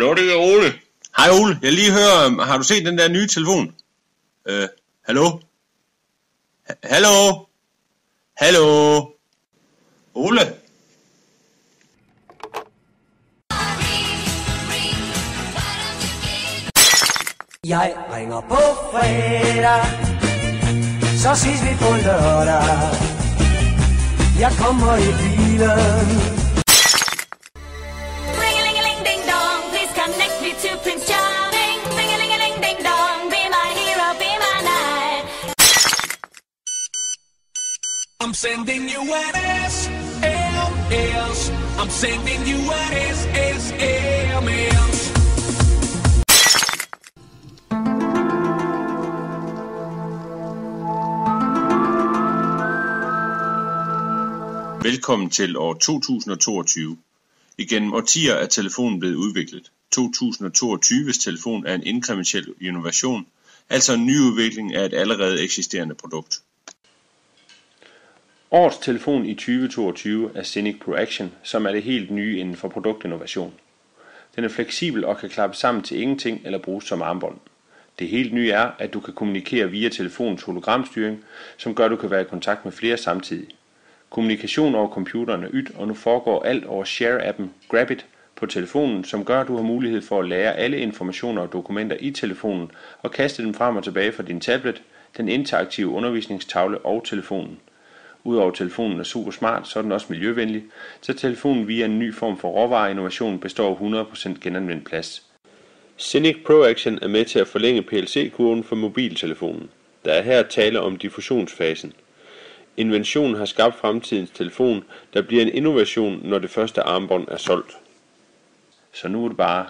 Hallo, det er Ole. Hej Ole, jeg lige hører, har du set den der nye telefon? Hallo? Hallo? Hallo? Ole? Jeg ringer på fredag, så ses vi på lørdag. Jeg kommer i bilen. Ring-a-ling-a-ling-ding-dong, please connect me to Prince Charming. Ring-a-ling-a-ling-ding-dong, be my hero, be my knight. I'm sending you an SLS. I'm sending you an SSMS. Velkommen til år 2022. Igennem årtier er telefonen blevet udviklet. 2022's telefon er en inkrementel innovation, altså en nyudvikling af et allerede eksisterende produkt. Årets telefon i 2022 er Zenix Pro Action, som er det helt nye inden for produktinnovation. Den er fleksibel og kan klappe sammen til ingenting eller bruges som armbånd. Det helt nye er, at du kan kommunikere via telefonens hologramstyring, som gør, at du kan være i kontakt med flere samtidig. Kommunikation over computeren er ydt, og nu foregår alt over Share-appen Grabit på telefonen, som gør, at du har mulighed for at lære alle informationer og dokumenter i telefonen og kaste dem frem og tilbage fra din tablet, den interaktive undervisningstavle og telefonen. Udover telefonen er super smart, så er den også miljøvenlig, så telefonen via en ny form for råvareinnovation består af 100% genanvendt plads. Zenix Pro Action er med til at forlænge PLC-kurven for mobiltelefonen. Der er her tale om diffusionsfasen. Inventionen har skabt fremtidens telefon, der bliver en innovation, når det første armbånd er solgt. Så nu er det bare